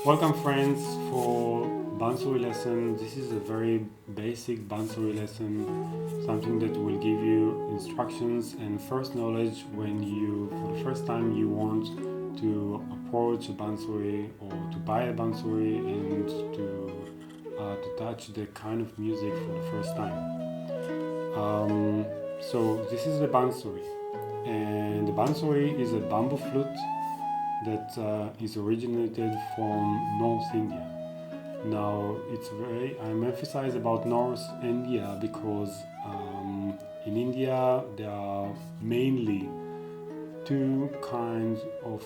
Welcome friends for Bansuri Lesson. This is a very basic Bansuri lesson, something that will give you instructions and first knowledge when you, for the first time, you want to approach a Bansuri or to buy a Bansuri and to touch the kind of music for the first time. So this is the Bansuri, and the Bansuri is a bamboo flute that is originated from North India. Now, I'm emphasizing about North India because in India there are mainly two kinds of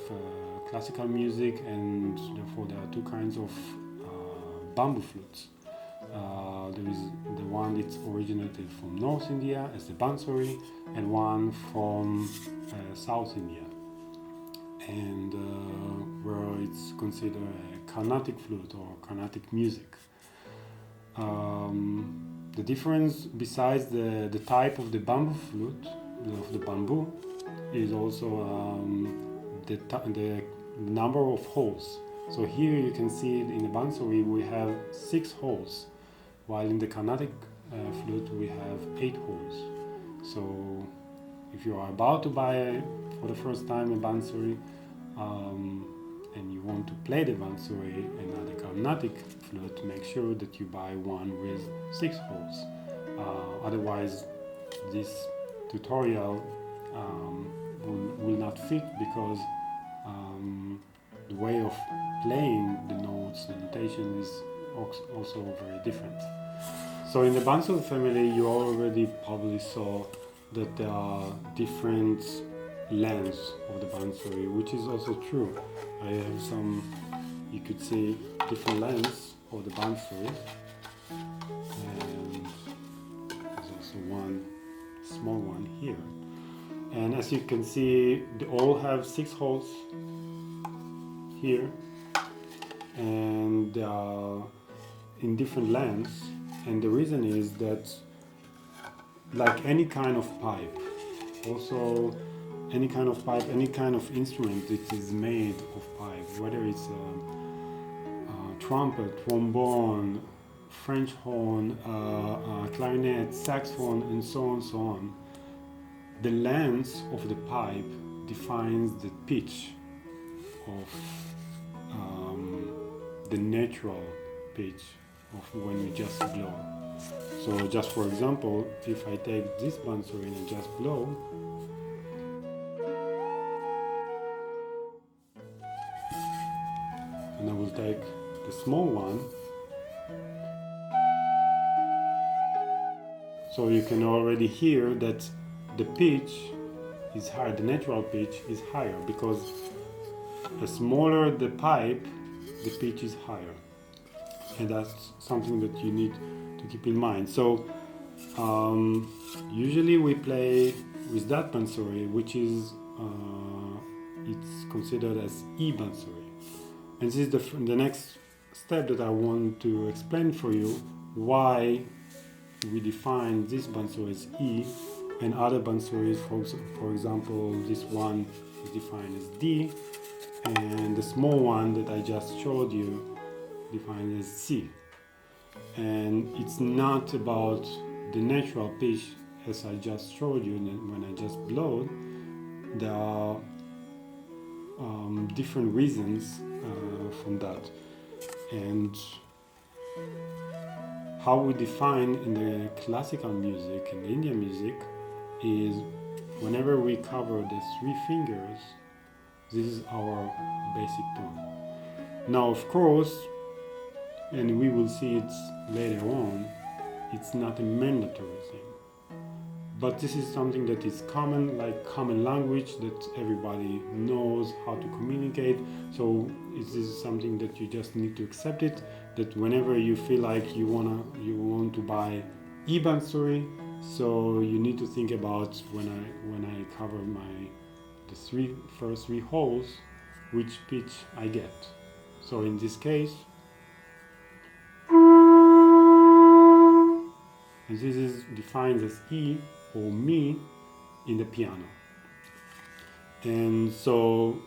classical music, and therefore there are two kinds of bamboo flutes. There is the one that's originated from North India as the Bansuri, and one from South India, and where it's considered a Carnatic flute or Carnatic music. The difference, besides the type of the bamboo flute, of the bamboo, is also the number of holes. So here you can see in the Bansuri we have 6 holes, while in the Carnatic flute we have 8 holes. So if you are about to buy for the first time a Bansuri, and you want to play the Bansuri and not the Carnatic flute, make sure that you buy one with 6 holes. Otherwise, this tutorial will not fit, because the way of playing the notes, the notation is also very different. So in the Bansuri family, you already probably saw that there are different lengths of the Bansuri, which is also true. I have some, you could see different lengths of the Bansuri, and there's also one small one here. And as you can see, they all have 6 holes here, and they are in different lengths. And the reason is that, like any kind of pipe, also any kind of pipe, any kind of instrument that is made of pipe, whether it's a trumpet, trombone, French horn, clarinet, saxophone, and so on, the length of the pipe defines the pitch of the natural pitch of when you just blow. So just for example, if I take this Bansuri and just blow, and I will take the small one, so you can already hear that the pitch is higher, the natural pitch is higher, because the smaller the pipe, the pitch is higher. And that's something that you need to keep in mind. So usually we play with that Bansuri, which is it's considered as E Bansuri. And this is the next step that I want to explain for you, why we define this Bansuri as E, and other Bansuris, for example, this one is defined as D, and the small one that I just showed you defined as C. And it's not about the natural pitch, as I just showed you when I just blowed. There are different reasons from that. And how we define in the classical music, in the Indian music, is whenever we cover the 3 fingers, this is our basic tone. Now, of course, and we will see it later on, it's not a mandatory thing. But this is something that is common, like common language, that everybody knows how to communicate. So this is something that you just need to accept it, that whenever you feel like you want to buy E Bansuri, so you need to think about when I cover the first three holes, which pitch I get. So in this case, and this is defined as E or Mi in the piano. And so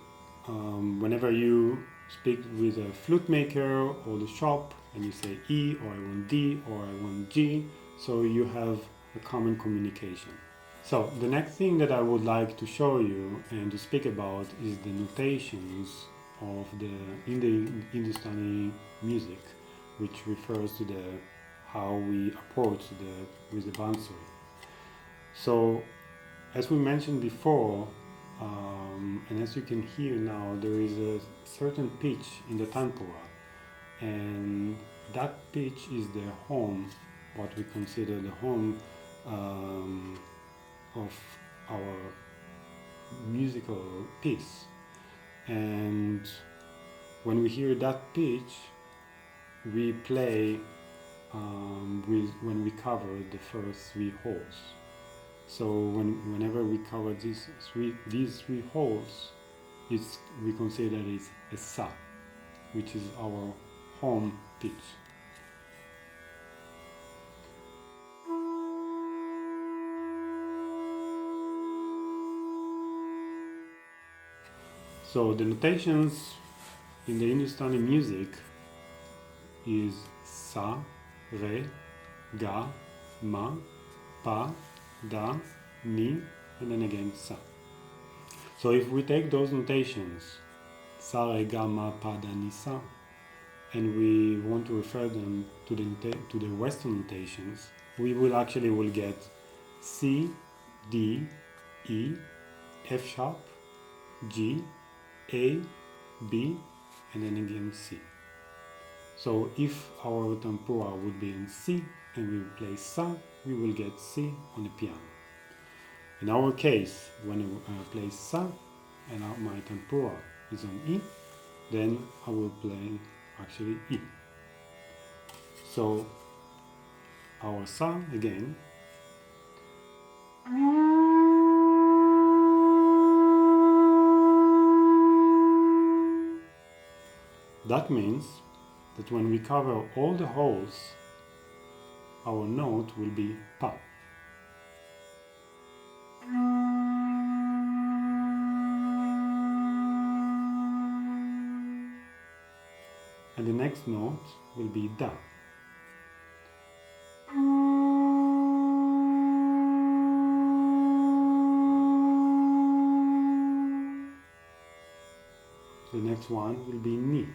whenever you speak with a flute maker or the shop and you say E, or I want D, or I want G, so you have a common communication. So the next thing that I would like to show you and to speak about is the notations of in the Hindustani music, which refers to how we approach with the Bansuri. So as we mentioned before, and as you can hear now, there is a certain pitch in the tanpura, and that pitch is the home, what we consider the home of our musical piece. And when we hear that pitch, we play when we cover the first three holes. So whenever we cover these three holes, we consider it a sa, which is our home pitch. So the notations in the Hindustani music is sa, re, ga, ma, pa, da, ni, and then again sa. So if we take those notations, sa, re, ga, ma, pa, da, ni, sa, and we want to refer them to the Western notations, we will get C, D, E, F sharp, G, A, B, and then again C. So if our tempura would be in C and we play sa, we will get C on the piano. In our case, when I play sa and my tempura is on E, then I will play actually E. So our sa again. That means that when we cover all the holes, our note will be pa. And the next note will be da. The next one will be ni.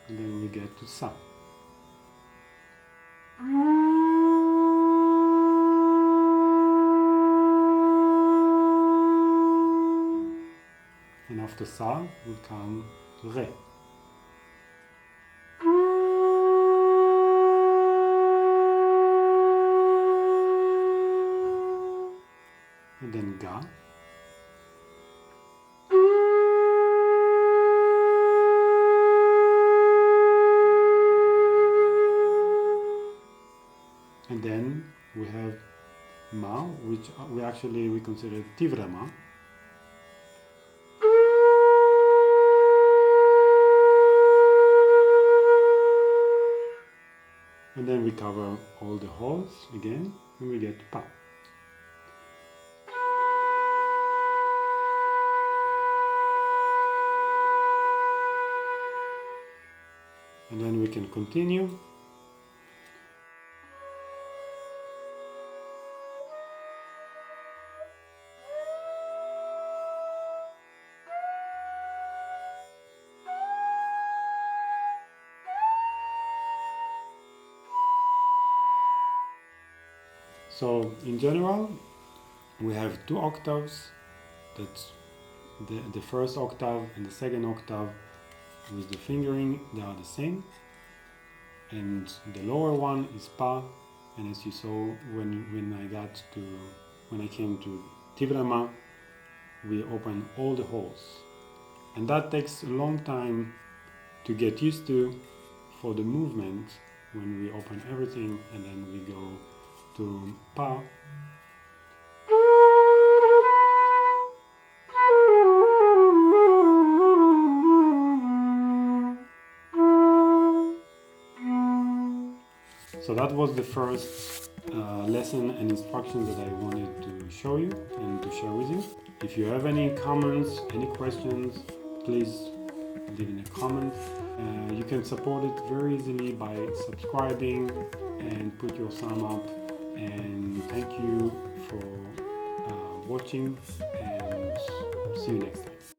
And then we get to sa. And after sa will come re. And then ga. And then we have ma, which we consider tivra ma. And then we cover all the holes again, and we get pa. And then we can continue. So in general, we have two octaves. That's the first octave and the second octave with the fingering, they are the same. And the lower one is pa. And as you saw when I came to tivrama, we open all the holes. And that takes a long time to get used to for the movement when we open everything and then we go to pa. So that was the first lesson and instruction that I wanted to show you and to share with you. If you have any comments, any questions, please leave in a comment. You can support it very easily by subscribing and put your thumb up. And thank you for watching, and see you next time.